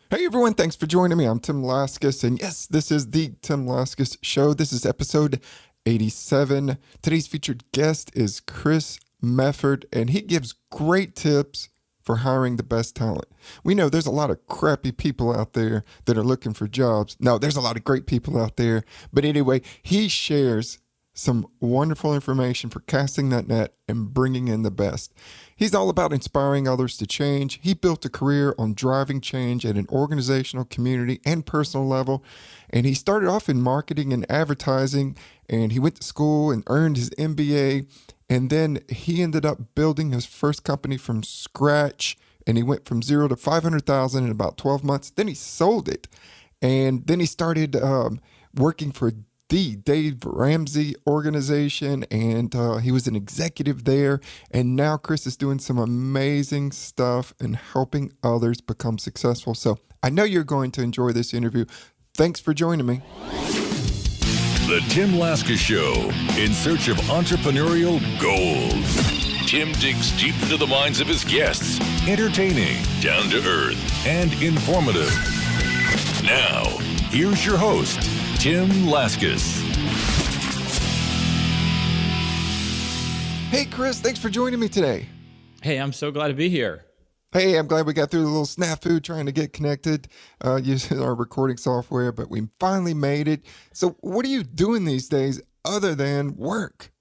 Hey everyone, thanks for joining me. I'm Tim Laskus, and yes, this is the Tim Laskus Show. This is episode 87. Today's featured guest is Chris Mefford, and he gives great tips for hiring the best talent. We know there's a lot of crappy people out there that are looking for jobs. No, there's a lot of great people out there. But anyway, he shares some wonderful information for casting that net and bringing in the best. He's all about inspiring others to change. He built a career on driving change at an organizational, community, and personal level. And he started off in marketing and advertising, and he went to school and earned his MBA. And then he ended up building his first company from scratch, and he went from zero to 500,000 in about 12 months. Then he sold it. And then he started working for the Dave Ramsey organization, and he was an executive there. And now Chris is doing some amazing stuff and helping others become successful. So I know you're going to enjoy this interview. Thanks for joining me. The Tim Laskus Show, in search of entrepreneurial gold. Tim digs deep into the minds of his guests, entertaining, down to earth, and informative. Now, here's your host, Tim Laskus. Hey, Chris, thanks for joining me today. Hey, I'm so glad to be here. Hey, I'm glad we got through the little snafu trying to get connected using our recording software, but we finally made it. So what are you doing these days other than work?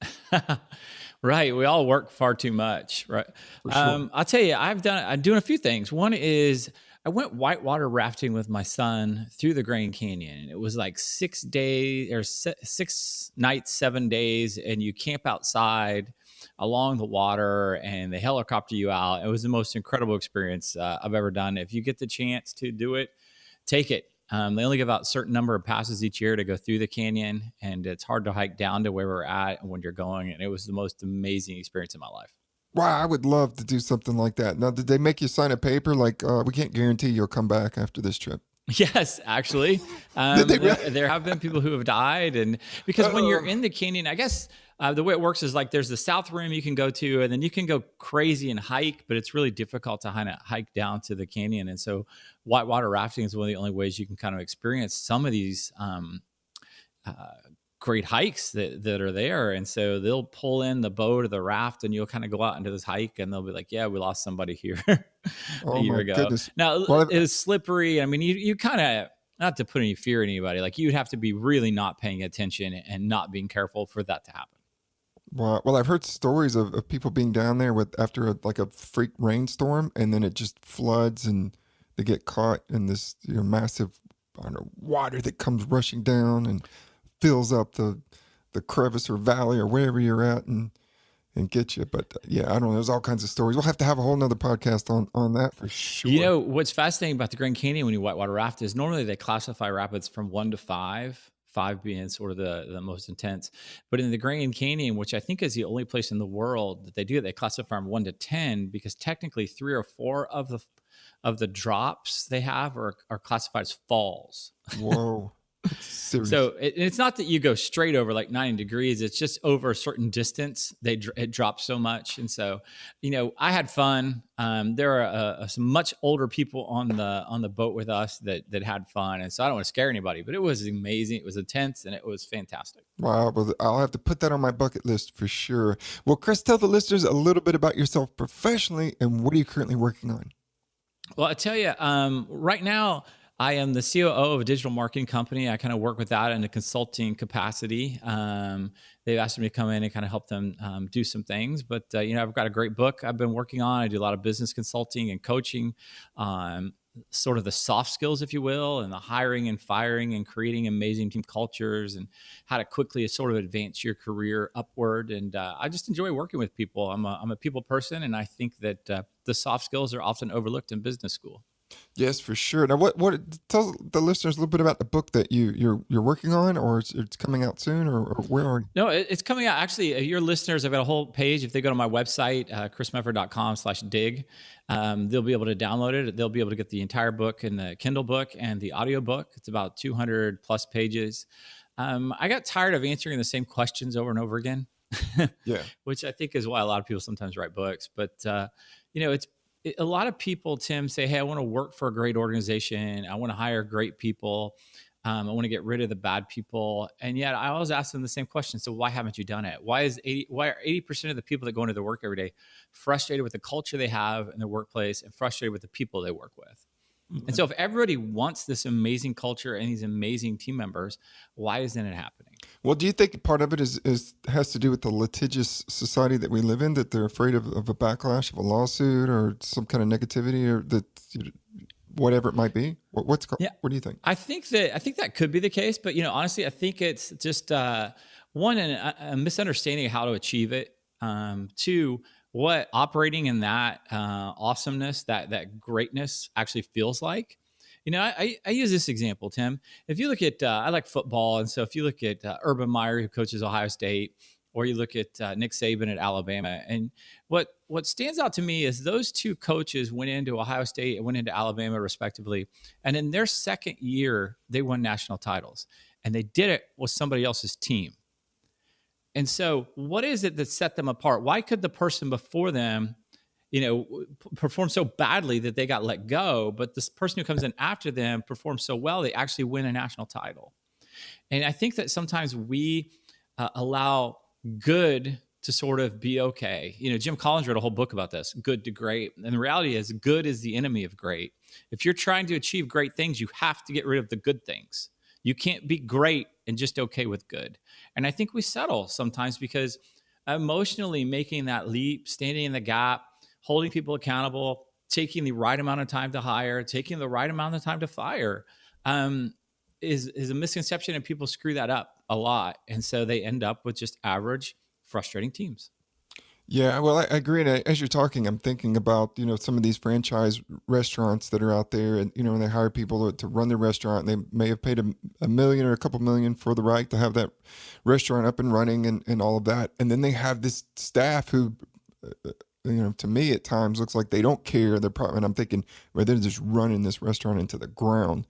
Right. We all work far too much, right? For sure. I'll tell you, I'm doing a few things. One is I went whitewater rafting with my son through the Grand Canyon. It was like 6 days or 6 nights, 7 days, and you camp outside along the water and they helicopter you out. It was the most incredible experience I've ever done. If you get the chance to do it, take it. They only give out a certain number of passes each year to go through the canyon, and it's hard to hike down to where we're at when you're going. And it was the most amazing experience in my life. Wow, I would love to do something like that. Now, did they make you sign a paper like, we can't guarantee you'll come back after this trip? Yes, actually, Did they really? there have been people who have died, and because when you're in the canyon, I guess the way it works is like there's the south rim you can go to, and then you can go crazy and hike, but it's really difficult to kind of hike down to the canyon. And so, whitewater rafting is one of the only ways you can kind of experience some of these great hikes that are there. And so they'll pull in the boat or the raft, and you'll kind of go out into this hike, and they'll be like, "Yeah, we lost somebody here." Oh a year my ago. goodness. Now Well, it was slippery. I mean, you kind of, not to put any fear in anybody, like you'd have to be really not paying attention and not being careful for that to happen. well, I've heard stories of people being down there with after like a freak rainstorm, and then it just floods, and they get caught in this massive, I don't know, water that comes rushing down and fills up the crevice or valley or wherever you're at, and get you. But yeah, I don't know. There's all kinds of stories. We'll have to have a whole nother podcast on that for sure. You know, what's fascinating about the Grand Canyon when you whitewater raft is normally they classify rapids from 1 to 5, 5 being sort of the most intense. But in the Grand Canyon, which I think is the only place in the world that they do, they classify from 1 to 10 because technically 3 or 4 of the drops they have are classified as falls. Whoa. Serious. So it's not that you go straight over like 90 degrees. It's just over a certain distance. It drops so much. And so, I had fun. There are some much older people on the boat with us that had fun. And so I don't want to scare anybody, but it was amazing. It was intense and it was fantastic. Wow. Well, I'll have to put that on my bucket list for sure. Well, Chris, tell the listeners a little bit about yourself professionally and what are you currently working on? Well, I tell you, right now, I am the COO of a digital marketing company. I kind of work with that in a consulting capacity. They've asked me to come in and kind of help them do some things. But, I've got a great book I've been working on. I do a lot of business consulting and coaching, sort of the soft skills, if you will, and the hiring and firing and creating amazing team cultures and how to quickly sort of advance your career upward. And I just enjoy working with people. I'm a people person, and I think that the soft skills are often overlooked in business school. Yes, for sure. Now, what tell the listeners a little bit about the book that you're working on, or it's coming out soon, or where are you? No, it's coming out. Actually, your listeners, I've got a whole page. If they go to my website, chrismefford.com/dig, they'll be able to download it. They'll be able to get the entire book in the Kindle book and the audio book. It's about 200 plus pages. I got tired of answering the same questions over and over again. Yeah. Which I think is why a lot of people sometimes write books. But, a lot of people, Tim, say, "Hey, I want to work for a great organization. I want to hire great people. I want to get rid of the bad people." And yet, I always ask them the same question: so why haven't you done it? Why are 80% of the people that go into their work every day frustrated with the culture they have in their workplace and frustrated with the people they work with? And so, if everybody wants this amazing culture and these amazing team members, why isn't it happening? Well, do you think part of it is has to do with the litigious society that we live in, that they're afraid of a backlash, of a lawsuit, or some kind of negativity, or that whatever it might be? Yeah, What do you think? I think that could be the case, but honestly, I think it's just one, a misunderstanding of how to achieve it. Two, what operating in that awesomeness, that greatness actually feels like. I use this example, Tim. If you look at, I like football, and so if you look at Urban Meyer, who coaches Ohio State, or you look at Nick Saban at Alabama, and what stands out to me is those two coaches went into Ohio State and went into Alabama respectively, and in their second year they won national titles, and they did it with somebody else's team. And so, what is it that set them apart? Why could the person before them, perform so badly that they got let go, but this person who comes in after them performs so well they actually win a national title? And I think that sometimes we allow good to sort of be okay. Jim Collins wrote a whole book about this, Good to Great. And the reality is, good is the enemy of great. If you're trying to achieve great things, you have to get rid of the good things. You can't be great and just okay with good. And I think we settle sometimes because emotionally making that leap, standing in the gap, holding people accountable, taking the right amount of time to hire, taking the right amount of time to fire, is a misconception, and people screw that up a lot. And so they end up with just average, frustrating teams. Yeah, well, I agree. And as you're talking, I'm thinking about, some of these franchise restaurants that are out there, and, and they hire people to run their restaurant, and they may have paid a million or a couple million for the right to have that restaurant up and running and all of that. And then they have this staff who, to me at times looks like they don't care. And I'm thinking, well, they're just running this restaurant into the ground.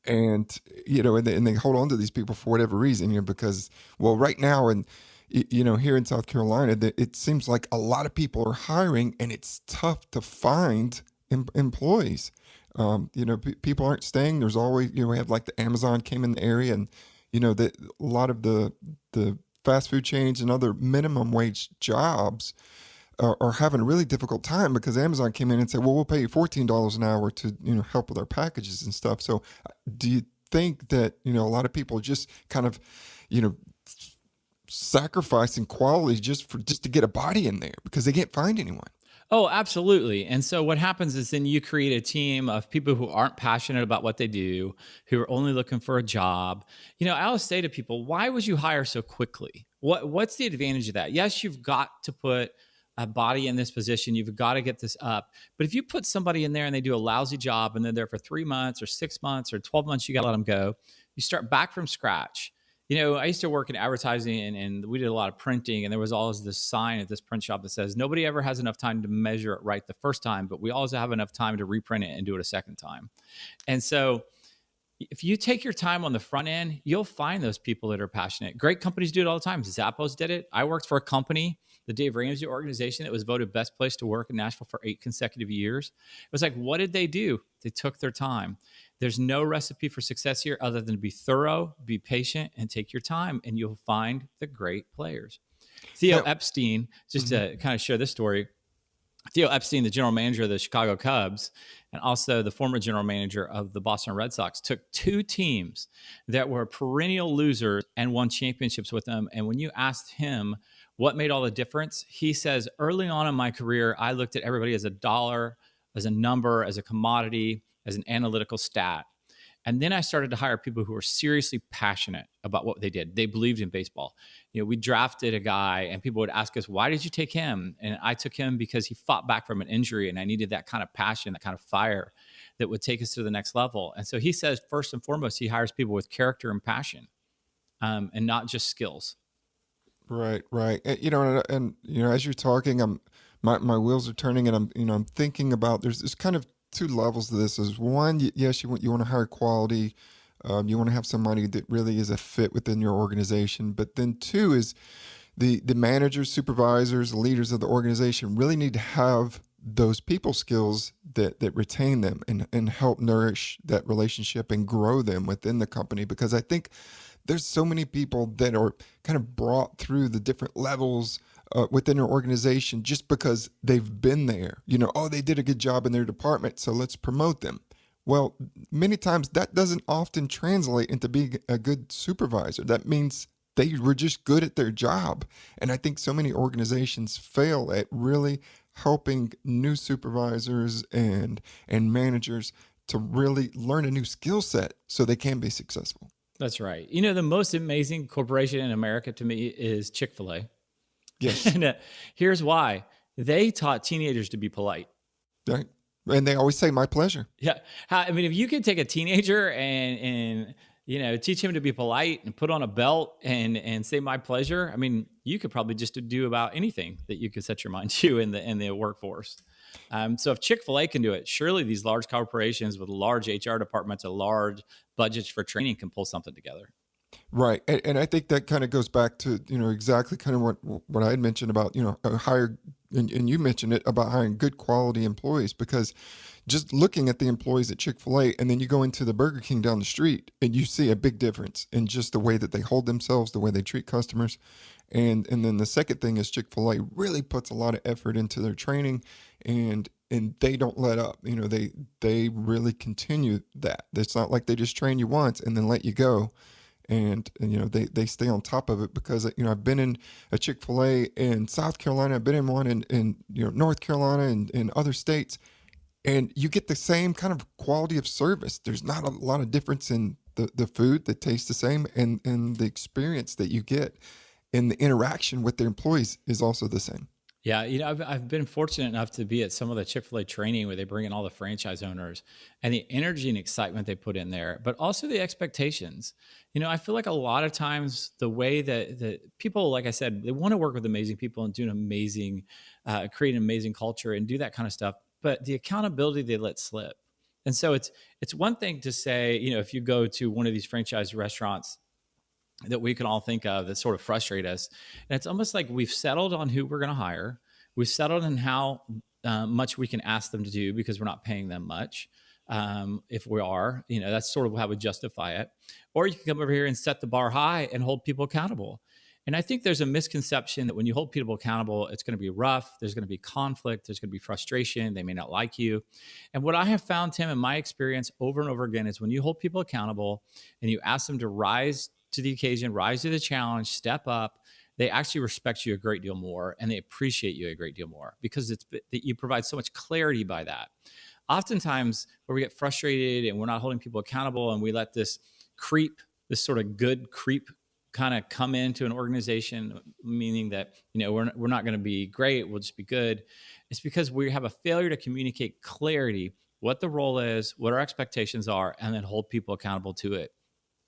And, and they hold on to these people for whatever reason, because, well, right now, and, here in South Carolina, it seems like a lot of people are hiring, and it's tough to find employees. People aren't staying. There's always, we have like the Amazon came in the area, and a lot of the fast food chains and other minimum wage jobs are having a really difficult time because Amazon came in and said, well, we'll pay you $14 an hour to help with our packages and stuff. So do you think that a lot of people just kind of sacrificing quality just to get a body in there because they can't find anyone? Oh, absolutely. And so what happens is then you create a team of people who aren't passionate about what they do, who are only looking for a job. I always say to people, why would you hire so quickly? What's the advantage of that? Yes, you've got to put a body in this position. You've got to get this up. But if you put somebody in there and they do a lousy job and they're there for 3 months or 6 months or 12 months, you got to let them go. You start back from scratch. I used to work in advertising, and we did a lot of printing, and there was always this sign at this print shop that says, nobody ever has enough time to measure it right the first time, but we always have enough time to reprint it and do it a second time. And so if you take your time on the front end, you'll find those people that are passionate. Great companies do it all the time. Zappos did it. I worked for a company, the Dave Ramsey organization, that was voted best place to work in Nashville for 8 consecutive years. It was like, what did they do? They took their time. There's no recipe for success here other than be thorough, be patient, and take your time, and you'll find the great players. Theo Epstein, just to kind of share this story, Theo Epstein, the general manager of the Chicago Cubs, and also the former general manager of the Boston Red Sox, took 2 teams that were perennial losers and won championships with them. And when you asked him what made all the difference, he says, early on in my career, I looked at everybody as a dollar, as a number, as a commodity, as an analytical stat. And then I started to hire people who were seriously passionate about what they did. They believed in baseball. We drafted a guy, and people would ask us, why did you take him? And I took him because he fought back from an injury, and I needed that kind of passion, that kind of fire that would take us to the next level. And so he says, first and foremost, he hires people with character and passion, and not just skills. Right. And as you're talking, my wheels are turning, and I'm thinking about there's kind of 2 levels to this. Is one, yes, you want to hire quality, you want to have somebody that really is a fit within your organization. But then 2 is the managers, supervisors, the leaders of the organization really need to have those people skills that retain them and help nourish that relationship and grow them within the company. Because I think there's so many people that are kind of brought through the different levels within an organization just because they've been there. Oh, they did a good job in their department, so let's promote them. Well, many times that doesn't often translate into being a good supervisor. That means they were just good at their job. And I think so many organizations fail at really helping new supervisors and managers to really learn a new skill set so they can be successful. That's right. The most amazing corporation in America to me is Chick-fil-A. Yes. And here's why. They taught teenagers to be polite. Right. And they always say, my pleasure. Yeah. I mean, if you could take a teenager and teach him to be polite and put on a belt and say my pleasure, I mean, you could probably just do about anything that you could set your mind to in the workforce. So if Chick-fil-A can do it, surely these large corporations with large HR departments and large budgets for training can pull something together. Right. And I think that kind of goes back to, exactly kind of what I had mentioned about, hire, and you mentioned it about hiring good quality employees, because just looking at the employees at Chick-fil-A and then you go into the Burger King down the street and you see a big difference in just the way that they hold themselves, the way they treat customers. And then the second thing is Chick-fil-A really puts a lot of effort into their training and they don't let up. They really continue that. It's not like they just train you once and then let you go. And they stay on top of it, because I've been in a Chick-fil-A in South Carolina, I've been in one in North Carolina and in other states, and you get the same kind of quality of service. There's not a lot of difference in the food that tastes the same, and the experience that you get in the interaction with their employees is also the same. Yeah, I've been fortunate enough to be at some of the Chick-fil-A training where they bring in all the franchise owners, and the energy and excitement they put in there, but also the expectations. I feel like a lot of times the way that people, like I said, they want to work with amazing people and do an amazing, create an amazing culture and do that kind of stuff, but the accountability they let slip. And so it's one thing to say, if you go to one of these franchise restaurants that we can all think of that sort of frustrate us. And it's almost like we've settled on who we're going to hire. We've settled on how much we can ask them to do because we're not paying them much. If we are, that's sort of how we justify it. Or you can come over here and set the bar high and hold people accountable. And I think there's a misconception that when you hold people accountable, it's going to be rough. There's going to be conflict. There's going to be frustration. They may not like you. And what I have found, Tim, in my experience over and over again, is when you hold people accountable and you ask them to rise to the occasion, rise to the challenge, step up, they actually respect you a great deal more and they appreciate you a great deal more because you provide so much clarity by that. Oftentimes where we get frustrated and we're not holding people accountable and we let this sort of good creep kind of come into an organization, meaning that, we're not going to be great, we'll just be good. It's because we have a failure to communicate clarity, what the role is, what our expectations are, and then hold people accountable to it.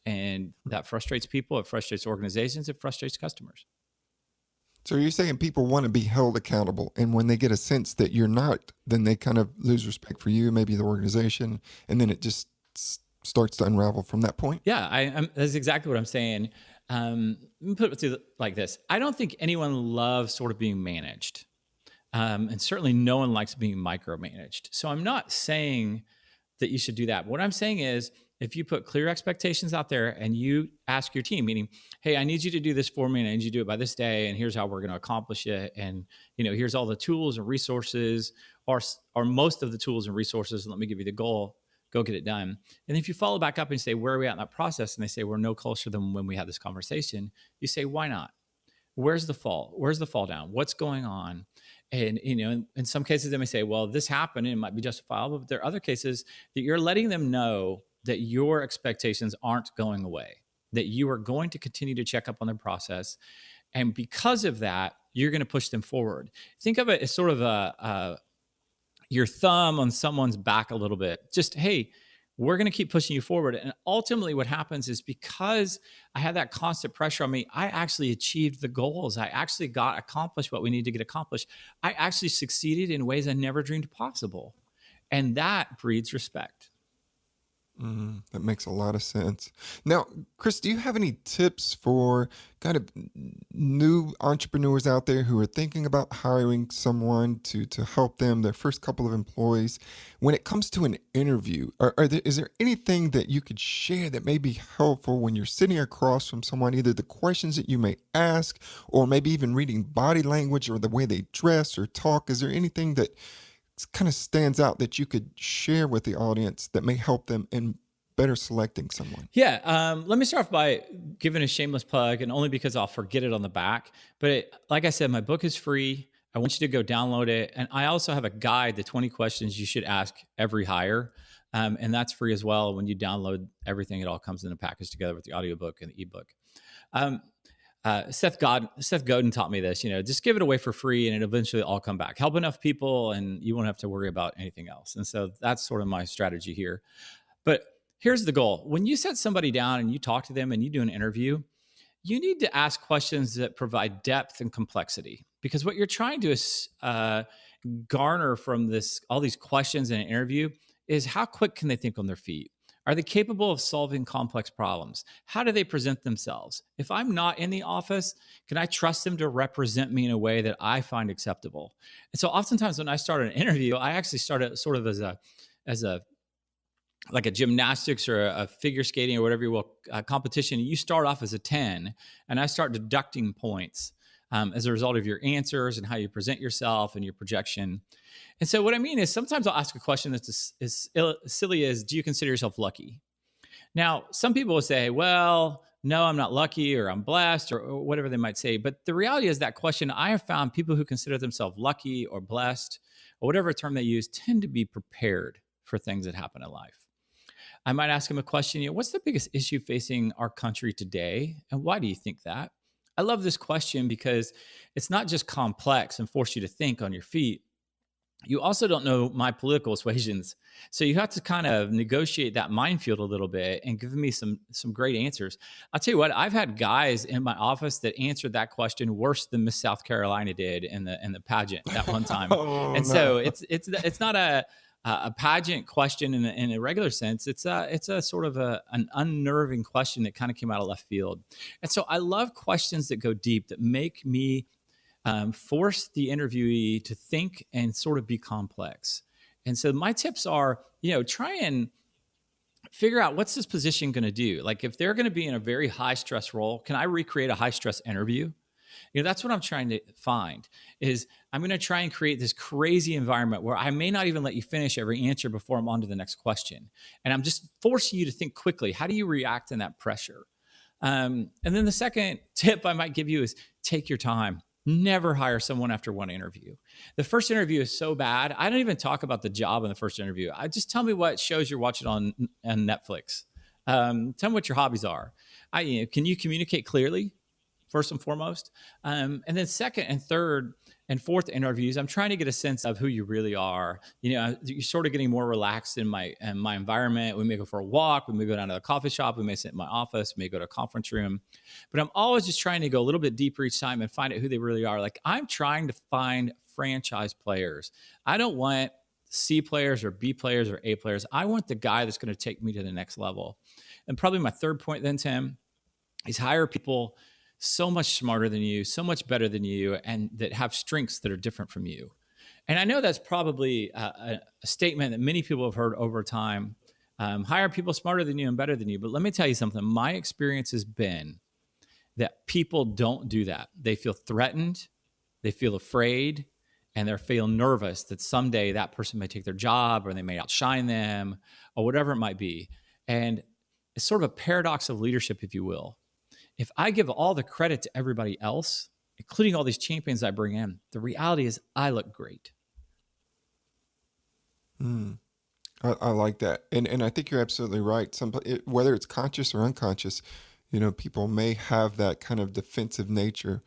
And that frustrates people, it frustrates organizations, it frustrates customers. So you're saying people want to be held accountable, and when they get a sense that you're not, then they kind of lose respect for you, maybe the organization, and then it just starts to unravel from that point? Yeah, that's exactly what I'm saying. Let me put it to you like this. I don't think anyone loves sort of being managed. And certainly no one likes being micromanaged. So I'm not saying that you should do that. What I'm saying is, if you put clear expectations out there and you ask your team, meaning, hey, I need you to do this for me and I need you to do it by this day. And here's how we're going to accomplish it. And, here's all the tools and resources or most of the tools and resources. And let me give you the goal, go get it done. And if you follow back up and say, where are we at in that process? And they say, we're no closer than when we had this conversation. You say, why not? Where's the fall? Where's the fall down? What's going on? And, in some cases they may say, well, this happened and it might be justifiable, but there are other cases that you're letting them know that your expectations aren't going away, that you are going to continue to check up on their process. And because of that, you're going to push them forward. Think of it as sort of your thumb on someone's back a little bit. Just, hey, we're going to keep pushing you forward. And ultimately what happens is because I had that constant pressure on me, I actually achieved the goals. I actually accomplished what we need to get accomplished. I actually succeeded in ways I never dreamed possible. And that breeds respect. That makes a lot of sense. Now, Chris, do you have any tips for kind of new entrepreneurs out there who are thinking about hiring someone to help them, their first couple of employees? When it comes to an interview, is there anything that you could share that may be helpful when you're sitting across from someone, either the questions that you may ask, or maybe even reading body language or the way they dress or talk? Is there anything that kind of stands out that you could share with the audience that may help them in better selecting someone? Yeah. Let me start off by giving a shameless plug, and only because I'll forget it on the back. But like I said, my book is free. I want you to go download it. And I also have a guide, the 20 questions you should ask every hire. And that's free as well. When you download everything, it all comes in a package together with the audiobook and the ebook. Um, Seth Godin taught me this, just give it away for free and it eventually all come back. Help enough people and you won't have to worry about anything else. And so that's sort of my strategy here. But here's the goal. When you set somebody down and you talk to them and you do an interview, you need to ask questions that provide depth and complexity, because what you're trying to garner from all these questions in an interview is how quick can they think on their feet? Are they capable of solving complex problems? How do they present themselves? If I'm not in the office, can I trust them to represent me in a way that I find acceptable? And so oftentimes when I start an interview, I actually start it sort of as a like a gymnastics or a figure skating or whatever you will competition. You start off as a 10 and I start deducting points as a result of your answers and how you present yourself and your projection. And so what I mean is sometimes I'll ask a question that's as silly as, do you consider yourself lucky? Now, some people will say, well, no, I'm not lucky, or I'm blessed, or whatever they might say. But the reality is that question, I have found people who consider themselves lucky or blessed, or whatever term they use, tend to be prepared for things that happen in life. I might ask them a question, what's the biggest issue facing our country today? And why do you think that? I love this question because it's not just complex and force you to think on your feet. You also don't know my political persuasions. So you have to kind of negotiate that minefield a little bit and give me some great answers. I'll tell you what, I've had guys in my office that answered that question worse than Miss South Carolina did in the pageant that one time. Oh, And no. so it's not a pageant question in a regular sense. It's a sort of an unnerving question that kind of came out of left field. And so I love questions that go deep, that make me force the interviewee to think and sort of be complex. And so my tips are, try and figure out, what's this position going to do? Like if they're going to be in a very high stress role, can I recreate a high stress interview? That's what I'm trying to find. Is I'm going to try and create this crazy environment where I may not even let you finish every answer before I'm on to the next question. And I'm just forcing you to think quickly. How do you react in that pressure? And then the second tip I might give you is take your time. Never hire someone after one interview. The first interview is so bad. I don't even talk about the job in the first interview. I just tell me what shows you're watching on Netflix. Tell me what your hobbies are. Can you communicate clearly? First and foremost. And then second and third and fourth interviews, I'm trying to get a sense of who you really are. You're sort of getting more relaxed in my environment. We may go for a walk. We may go down to the coffee shop. We may sit in my office. We may go to a conference room. But I'm always just trying to go a little bit deeper each time and find out who they really are. Like I'm trying to find franchise players. I don't want C players or B players or A players. I want the guy that's going to take me to the next level. And probably my third point then, Tim, is hire people so much smarter than you, so much better than you, and that have strengths that are different from you. And I know that's probably a statement that many people have heard over time. Hire people smarter than you and better than you. But let me tell you something. My experience has been that people don't do that. They feel threatened, they feel afraid, and they feel nervous that someday that person may take their job, or they may outshine them, or whatever it might be. And it's sort of a paradox of leadership, if you will. If I give all the credit to everybody else, including all these champions I bring in, the reality is I look great. I like that. And I think you're absolutely right. Whether it's conscious or unconscious, people may have that kind of defensive nature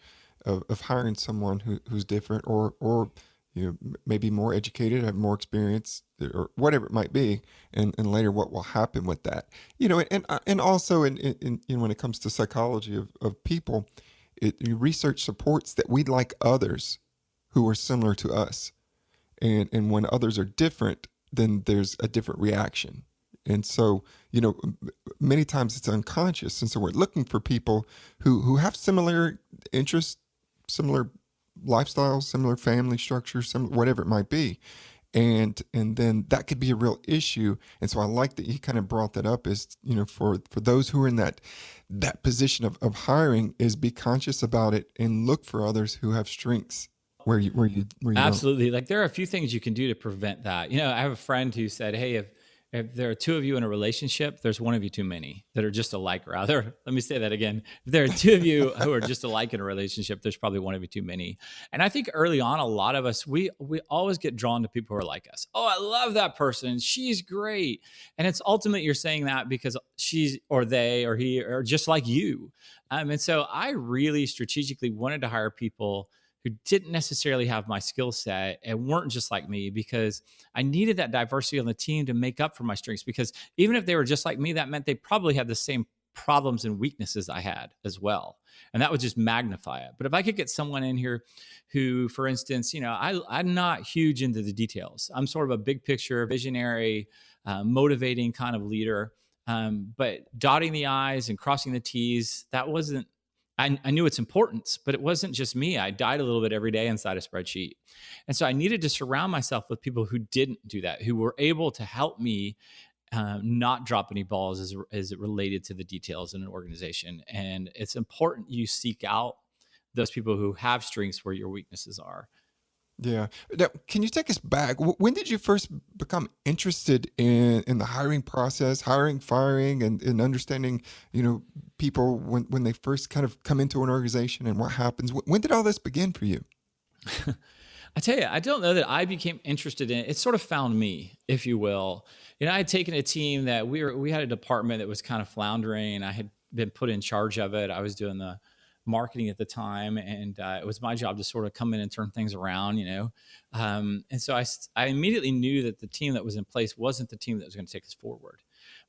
of hiring someone who's different or maybe more educated, have more experience, or whatever it might be, and later what will happen with that. And also in when it comes to psychology of people, research supports that we like others who are similar to us, and when others are different, then there's a different reaction. And so, many times it's unconscious. And so we're looking for people who have similar interests, similar lifestyles, similar family structures, whatever it might be. And then that could be a real issue. And so I like that you kind of brought that up, is, for those who are in that position of hiring, is be conscious about it and look for others who have strengths where you don't. Absolutely. Like there are a few things you can do to prevent that. I have a friend who said, "Hey, if there are two of you in a relationship, there's one of you too many that are just alike." Rather, let me say that again. If there are two of you who are just alike in a relationship, there's probably one of you too many. And I think early on, a lot of us, we always get drawn to people who are like us. Oh, I love that person. She's great. And it's ultimately you're saying that because she's or they or he are just like you. And so I really strategically wanted to hire people who didn't necessarily have my skill set and weren't just like me, because I needed that diversity on the team to make up for my strengths. Because even if they were just like me, that meant they probably had the same problems and weaknesses I had as well. And that would just magnify it. But if I could get someone in here who, for instance, I'm not huge into the details. I'm sort of a big picture, visionary, motivating kind of leader. But dotting the I's and crossing the T's, that wasn't, I knew its importance, but it wasn't just me. I died a little bit every day inside a spreadsheet. And so I needed to surround myself with people who didn't do that, who were able to help me not drop any balls as it related to the details in an organization. And it's important you seek out those people who have strengths where your weaknesses are. Yeah. Now, can you take us back? When did you first become interested in the hiring process, hiring, firing, and understanding, people when they first kind of come into an organization and what happens? When did all this begin for you? I tell you, I don't know that I became interested in it. It sort of found me, if you will. I had taken a team that we had a department that was kind of floundering. I had been put in charge of it. I was doing the marketing at the time, and it was my job to sort of come in and turn things around, and so I immediately knew that the team that was in place wasn't the team that was going to take us forward.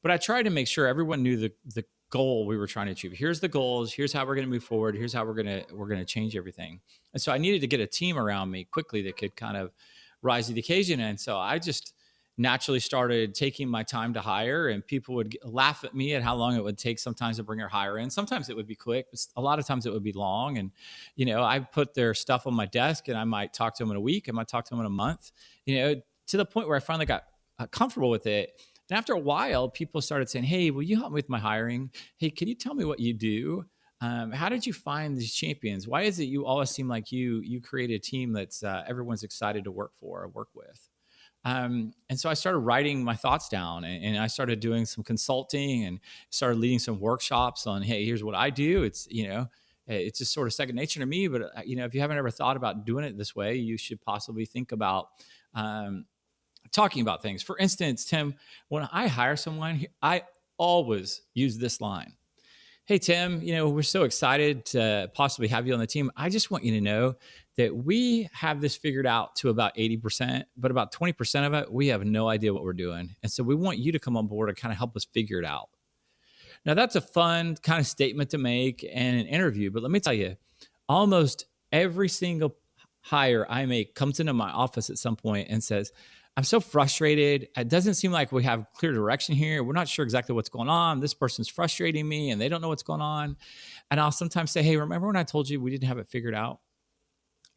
But I tried to make sure everyone knew the goal we were trying to achieve. Here's the goals. Here's how we're going to move forward. Here's how we're going to change everything. And so I needed to get a team around me quickly that could kind of rise to the occasion. And so I just naturally started taking my time to hire, and people would laugh at me at how long it would take sometimes to bring our hire in. Sometimes it would be quick, but a lot of times it would be long. And, I put their stuff on my desk, and I might talk to them in a week. I might talk to them in a month, to the point where I finally got comfortable with it. And after a while, people started saying, "Hey, will you help me with my hiring? Hey, can you tell me what you do? How did you find these champions? Why is it you always seem like you create a team that's everyone's excited to work for or work with?" And so I started writing my thoughts down, and I started doing some consulting and started leading some workshops on, hey, here's what I do. It's just sort of second nature to me. But, if you haven't ever thought about doing it this way, you should possibly think about talking about things. For instance, Tim, when I hire someone, I always use this line. "Hey, Tim, we're so excited to possibly have you on the team. I just want you to know that we have this figured out to about 80%, but about 20% of it, we have no idea what we're doing. And so we want you to come on board and kind of help us figure it out." Now, that's a fun kind of statement to make in an interview, but let me tell you, almost every single hire I make comes into my office at some point and says, "I'm so frustrated. It doesn't seem like we have clear direction here. We're not sure exactly what's going on. This person's frustrating me and they don't know what's going on." And I'll sometimes say, "Hey, remember when I told you we didn't have it figured out?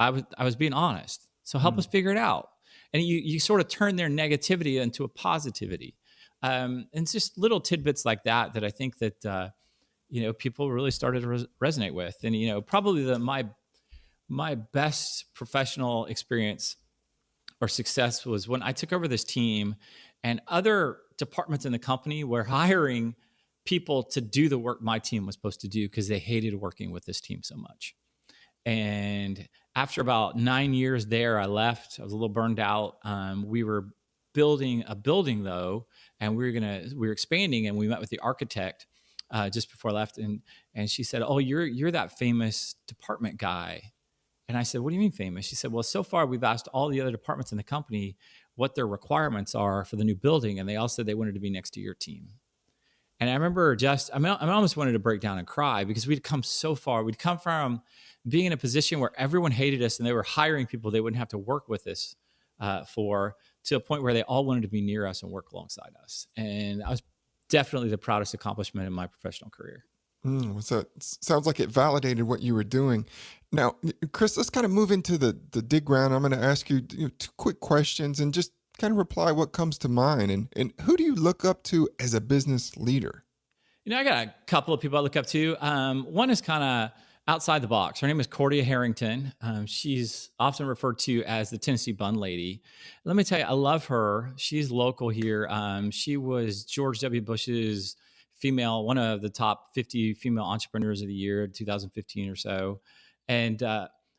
I was being honest. So help us figure it out." And you sort of turn their negativity into a positivity. And it's just little tidbits like that I think that, people really started to resonate with. And, probably my best professional experience or success was when I took over this team, and other departments in the company were hiring people to do the work my team was supposed to do because they hated working with this team so much. And after about 9 years there, I left. I was a little burned out. We were building a building though, and we were expanding, and we met with the architect just before I left, and she said, "Oh, you're that famous department guy." And I said, "What do you mean famous?" She said, "Well, so far we've asked all the other departments in the company what their requirements are for the new building, and they all said they wanted to be next to your team." And I remember I almost wanted to break down and cry, because we'd come so far. We'd come from being in a position where everyone hated us and they were hiring people they wouldn't have to work with us for, to a point where they all wanted to be near us and work alongside us. And that was definitely the proudest accomplishment in my professional career. So it sounds like it validated what you were doing. Now, Chris, let's kind of move into the dig round. I'm going to ask you, two quick questions and just kind of reply what comes to mind. And who do you look up to as a business leader? I got a couple of people I look up to. One is kind of outside the box. Her name is Cordia Harrington. She's often referred to as the Tennessee Bun Lady. Let me tell you, I love her. She's local here. She was George W. Bush's one of the top 50 female entrepreneurs of the year, 2015 or so. And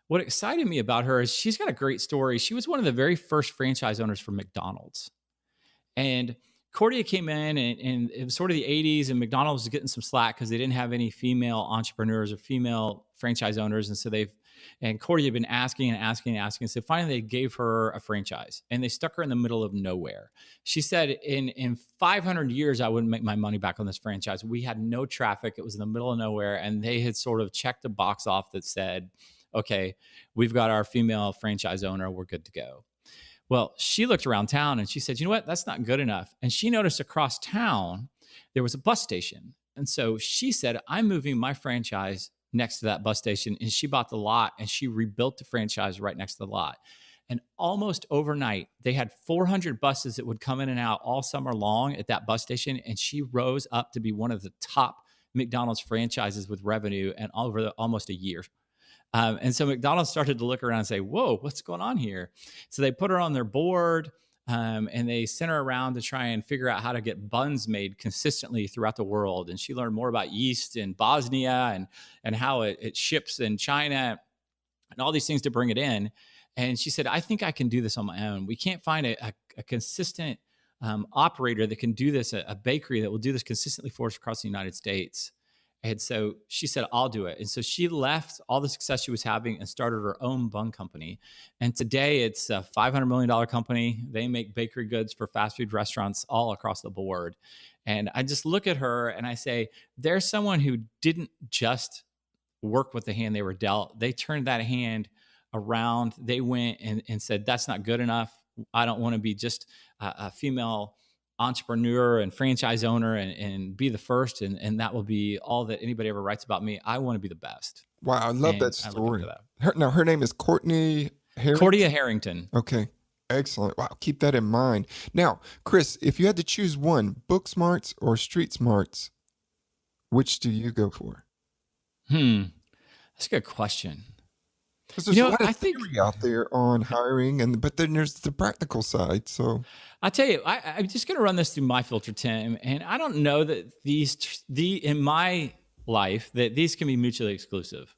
what excited me about her is she's got a great story. She was one of the very first franchise owners for McDonald's. And Cordia came in and it was sort of the 80s, and McDonald's was getting some slack because they didn't have any female entrepreneurs or female franchise owners. And so Cordia had been asking and asking and asking. So finally they gave her a franchise and they stuck her in the middle of nowhere. She said, in 500 years, I wouldn't make my money back on this franchise. We had no traffic. It was in the middle of nowhere. And they had sort of checked a box off that said, okay, we've got our female franchise owner. We're good to go. Well, she looked around town and she said, you know what? That's not good enough. And she noticed across town, there was a bus station. And so she said, I'm moving my franchise next to that bus station. And she bought the lot and she rebuilt the franchise right next to the lot. And almost overnight, they had 400 buses that would come in and out all summer long at that bus station. And she rose up to be one of the top McDonald's franchises with revenue and over almost a year. And so McDonald's started to look around and say, whoa, what's going on here? So they put her on their board and they sent her around to try and figure out how to get buns made consistently throughout the world. And she learned more about yeast in Bosnia and how it ships in China and all these things to bring it in. And she said, I think I can do this on my own. We can't find a consistent operator that can do this, a bakery that will do this consistently for us across the United States. And so she said, I'll do it. And so she left all the success she was having and started her own bun company. And today it's a $500 million company. They make bakery goods for fast food restaurants all across the board. And I just look at her and I say, there's someone who didn't just work with the hand they were dealt. They turned that hand around. They went and said, that's not good enough. I don't want to be just a female entrepreneur and franchise owner and be the first. And that will be all that anybody ever writes about me. I want to be the best. Wow. I love that story. Her name is Cordia Harrington. Okay. Excellent. Wow. Keep that in mind. Now, Chris, if you had to choose one, book smarts or street smarts, which do you go for? That's a good question. Because there's a lot of theory out there on hiring, but then there's the practical side. So I'll tell you, I'm just going to run this through my filter, Tim. And I don't know that in my life, that these can be mutually exclusive.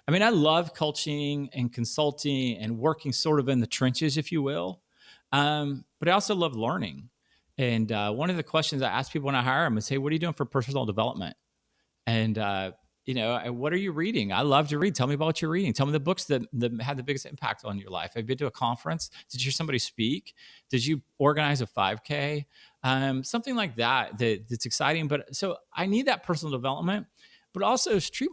I mean, I love coaching and consulting and working sort of in the trenches, if you will. But I also love learning. And one of the questions I ask people when I hire them is, hey, what are you doing for personal development? And what are you reading? I love to read. Tell me about what you're reading. Tell me the books that had the biggest impact on your life. Have you been to a conference? Did you hear somebody speak? Did you organize a 5K? Something like that's exciting. But so I need that personal development, but also street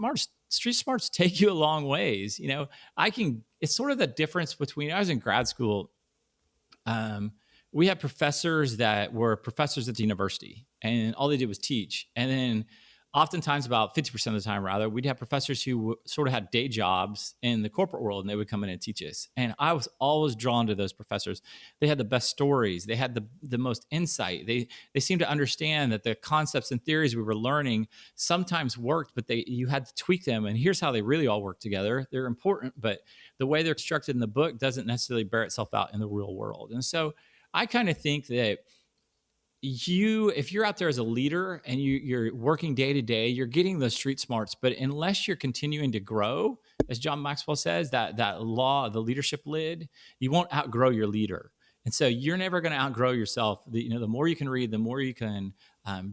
smarts take you a long ways. It's sort of the difference between, I was in grad school. We had professors that were professors at the university and all they did was teach. And then oftentimes, about 50% of the time, rather, we'd have professors who sort of had day jobs in the corporate world, and they would come in and teach us. And I was always drawn to those professors. They had the best stories. They had the most insight. They seemed to understand that the concepts and theories we were learning sometimes worked, but you had to tweak them. And here's how they really all work together. They're important, but the way they're constructed in the book doesn't necessarily bear itself out in the real world. And so I kind of think that if you're out there as a leader and you're working day to day, you're getting those street smarts. But unless you're continuing to grow, as John Maxwell says, that law, the leadership lid, you won't outgrow your leader. And so you're never going to outgrow yourself. The more you can read, the more you can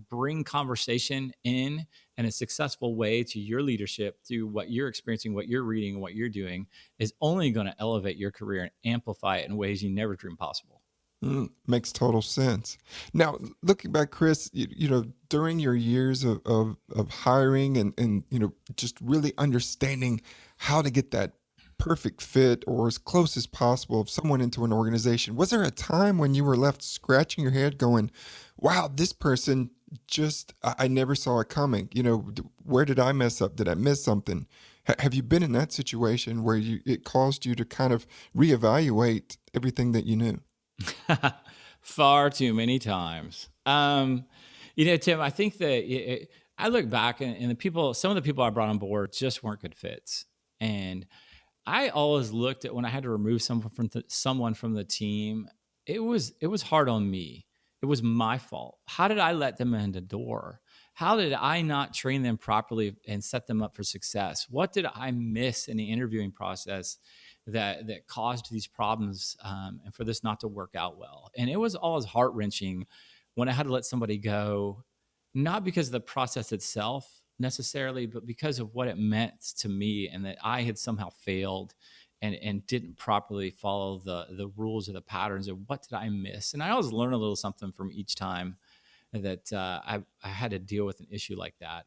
bring conversation in a successful way to your leadership through what you're experiencing, what you're reading, what you're doing is only going to elevate your career and amplify it in ways you never dreamed possible. Makes total sense. Now, looking back, Chris, during your years of hiring and just really understanding how to get that perfect fit or as close as possible of someone into an organization. Was there a time when you were left scratching your head going, wow, this person just, I never saw it coming. Where did I mess up? Did I miss something? Have you been in that situation where it caused you to kind of reevaluate everything that you knew? Far too many times. Tim, I think that I look back and some of the people I brought on board just weren't good fits. And I always looked at when I had to remove someone from the team, it was hard on me. It was my fault. How did I let them in the door? How did I not train them properly and set them up for success? What did I miss in the interviewing process that caused these problems, and for this not to work out well? And it was always heart-wrenching when I had to let somebody go, not because of the process itself necessarily, but because of what it meant to me and that I had somehow failed and didn't properly follow the rules or the patterns of what did I miss. And I always learn a little something from each time that I had to deal with an issue like that,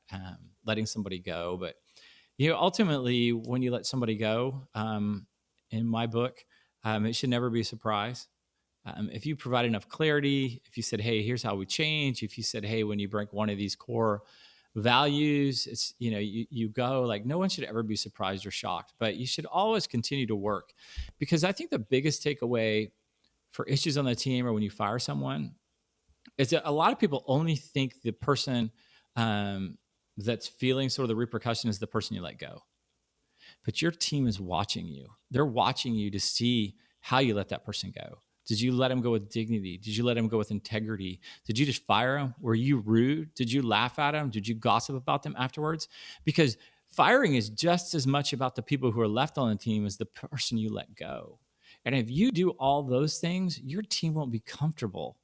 letting somebody go. But ultimately, when you let somebody go, in my book, it should never be a surprise. If you provide enough clarity, if you said, hey, here's how we change, if you said, hey, when you break one of these core values, it's, you go, like, no one should ever be surprised or shocked, but you should always continue to work. Because I think the biggest takeaway for issues on the team or when you fire someone is that a lot of people only think the person that's feeling sort of the repercussion is the person you let go. But your team is watching you. They're watching you to see how you let that person go. Did you let him go with dignity? Did you let him go with integrity? Did you just fire him? Were you rude? Did you laugh at him? Did you gossip about them afterwards? Because firing is just as much about the people who are left on the team as the person you let go. And if you do all those things, your team won't be comfortable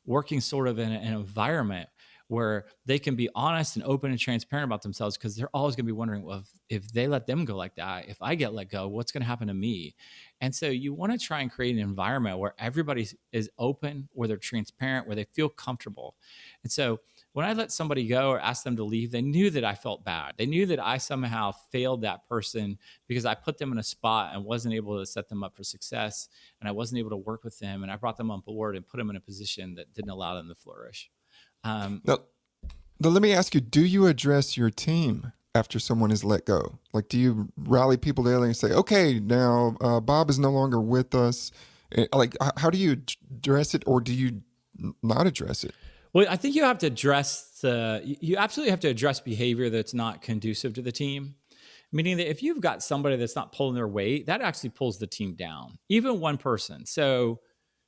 working sort of in an environment where they can be honest and open and transparent about themselves, because they're always going to be wondering, well, if they let them go like that, if I get let go, what's going to happen to me? And so you want to try and create an environment where everybody is open, where they're transparent, where they feel comfortable. And so when I let somebody go or ask them to leave, they knew that I felt bad. They knew that I somehow failed that person because I put them in a spot and wasn't able to set them up for success. And I wasn't able to work with them. And I brought them on board and put them in a position that didn't allow them to flourish. Now, let me ask you, do you address your team after someone is let go? Like, do you rally people together and say, okay, now Bob is no longer with us? Like, how do you address it, or do you not address it? Well, I think you have to you absolutely have to address behavior that's not conducive to the team. Meaning that if you've got somebody that's not pulling their weight, that actually pulls the team down, even one person. So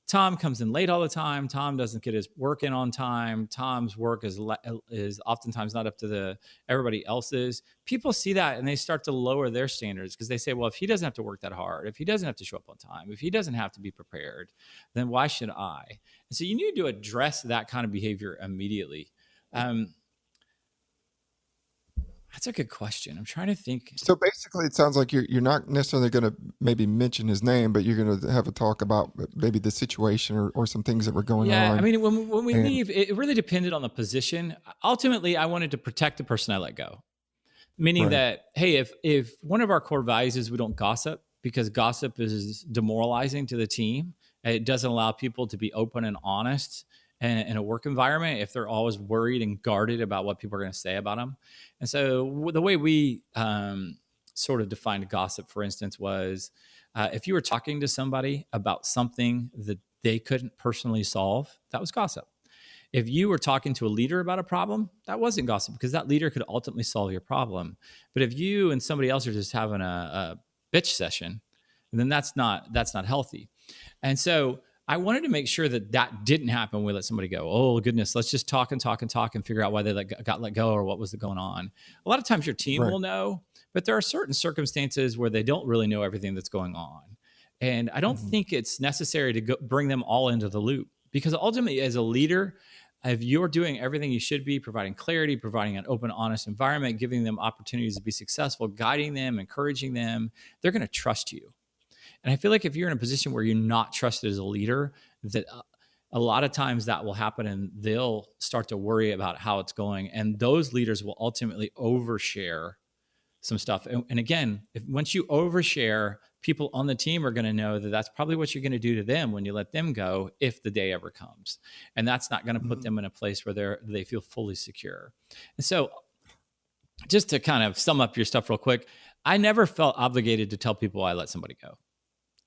Tom comes in late all the time. Tom doesn't get his work in on time. Tom's work is oftentimes not up to everybody else's. People see that and they start to lower their standards because they say, well, if he doesn't have to work that hard, if he doesn't have to show up on time, if he doesn't have to be prepared, then why should I? And so you need to address that kind of behavior immediately. That's a good question. I'm trying to think. So basically, it sounds like you're not necessarily going to maybe mention his name, but you're going to have a talk about maybe the situation or some things that were going on. Yeah, I mean, when we leave, it really depended on the position. Ultimately, I wanted to protect the person I let go, meaning that, hey, if one of our core values is we don't gossip, because gossip is demoralizing to the team. It doesn't allow people to be open and honest in a work environment if they're always worried and guarded about what people are going to say about them. And so the way we sort of defined gossip, for instance, was if you were talking to somebody about something that they couldn't personally solve, that was gossip. If you were talking to a leader about a problem, that wasn't gossip, because that leader could ultimately solve your problem. But if you and somebody else are just having a bitch session, then that's not healthy. And so I wanted to make sure that didn't happen when we let somebody go. Oh, goodness, let's just talk and figure out why they got let go or what was going on. A lot of times your team will know, but there are certain circumstances where they don't really know everything that's going on. And I don't think it's necessary to bring them all into the loop, because ultimately, as a leader, if you're doing everything you should be, providing clarity, providing an open, honest environment, giving them opportunities to be successful, guiding them, encouraging them, they're going to trust you. And I feel like if you're in a position where you're not trusted as a leader, that a lot of times that will happen and they'll start to worry about how it's going. And those leaders will ultimately overshare some stuff. And again, once you overshare, people on the team are going to know that that's probably what you're going to do to them when you let them go, if the day ever comes. And that's not going to put them in a place where they feel fully secure. And so just to kind of sum up your stuff real quick, I never felt obligated to tell people I let somebody go.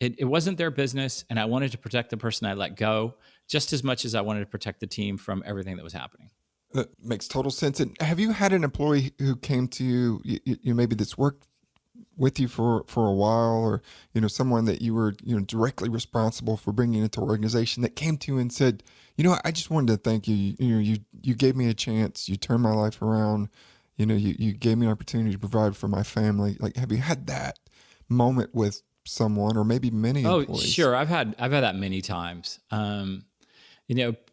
It wasn't their business, and I wanted to protect the person I let go just as much as I wanted to protect the team from everything that was happening. That makes total sense. And have you had an employee who came to you maybe that's worked with you for a while, or someone that you were directly responsible for bringing into organization, that came to you and said, I just wanted to thank you. You gave me a chance. You turned my life around. You gave me an opportunity to provide for my family. Like, have you had that moment with someone, or maybe many employees? Oh, sure. I've had that many times.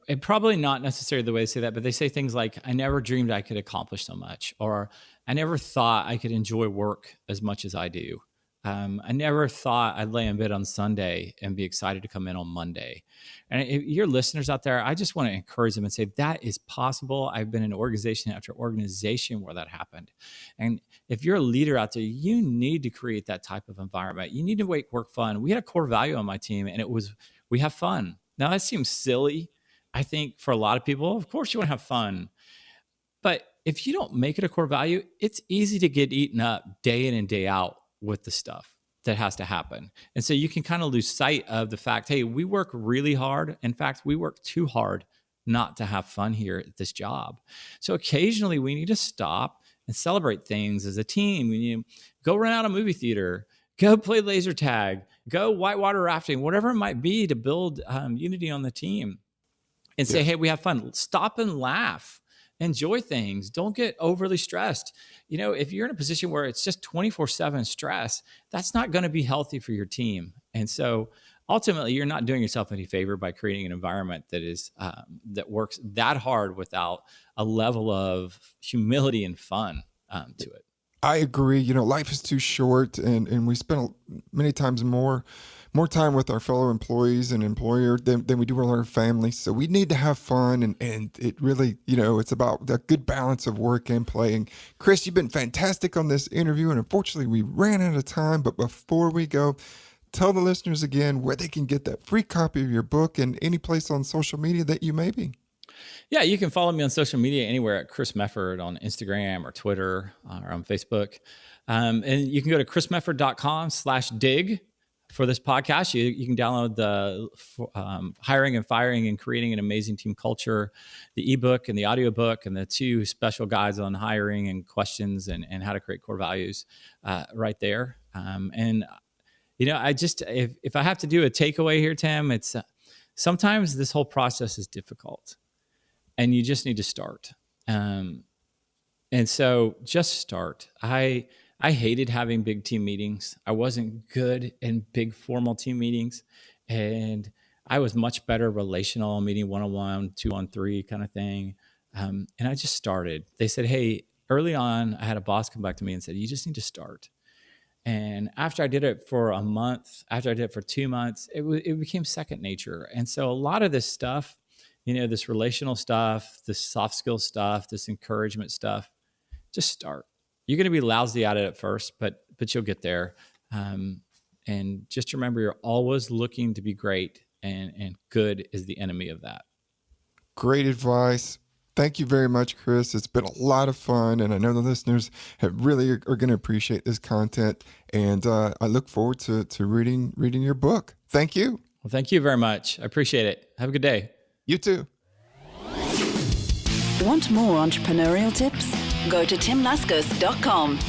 And probably not necessarily the way they say that, but they say things like, I never dreamed I could accomplish so much, or I never thought I could enjoy work as much as I do. I never thought I'd lay in bed on Sunday and be excited to come in on Monday. And if your listeners out there, I just want to encourage them and say that is possible. I've been in organization after organization where that happened. And if you're a leader out there, you need to create that type of environment. You need to make work fun. We had a core value on my team, and it was, we have fun. Now that seems silly. I think for a lot of people, of course you want to have fun. But if you don't make it a core value, it's easy to get eaten up day in and day out with the stuff that has to happen. And so you can kind of lose sight of the fact, hey, we work really hard. In fact, we work too hard not to have fun here at this job. So occasionally we need to stop and celebrate things as a team. We need to go run out a movie theater, go play laser tag, go whitewater rafting, whatever it might be, to build unity on the team. And say, hey, we have fun. Stop and laugh. Enjoy things. Don't get overly stressed. If you're in a position where it's just 24/7 stress, that's not going to be healthy for your team. And so ultimately, you're not doing yourself any favor by creating an environment that is that works that hard without a level of humility and fun to it. I agree. Life is too short, and we spend many times more time with our fellow employees and employer than we do with our families. So we need to have fun, and it really, it's about the good balance of work and play. And Chris, you've been fantastic on this interview, and unfortunately we ran out of time. But before we go, tell the listeners again where they can get that free copy of your book, and any place on social media that you may be. Yeah, you can follow me on social media anywhere at Chris Mefford on Instagram or Twitter or on Facebook. And you can go to chrismefford.com/dig for this podcast. You can download the Hiring and Firing and Creating an Amazing Team Culture, the ebook and the audiobook, and the 2 special guides on hiring and questions and how to create core values right there. I just, if I have to do a takeaway here, Tim, it's sometimes this whole process is difficult. And you just need to start. And so just start. I hated having big team meetings. I wasn't good in big formal team meetings. And I was much better relational, meeting 1-on-1, 2-on-3 kind of thing. And I just started. They said, hey, early on, I had a boss come back to me and said, you just need to start. And after I did it for a month, after I did it for 2 months, it became second nature. And so a lot of this stuff, this relational stuff, this soft skill stuff, this encouragement stuff, just start. You're going to be lousy at it at first, but you'll get there. And just remember, you're always looking to be great, and good is the enemy of that. Great advice. Thank you very much, Chris. It's been a lot of fun, and I know the listeners really are going to appreciate this content. And I look forward to reading your book. Thank you. Well, thank you very much. I appreciate it. Have a good day. You too. Want more entrepreneurial tips? Go to timlascos.com.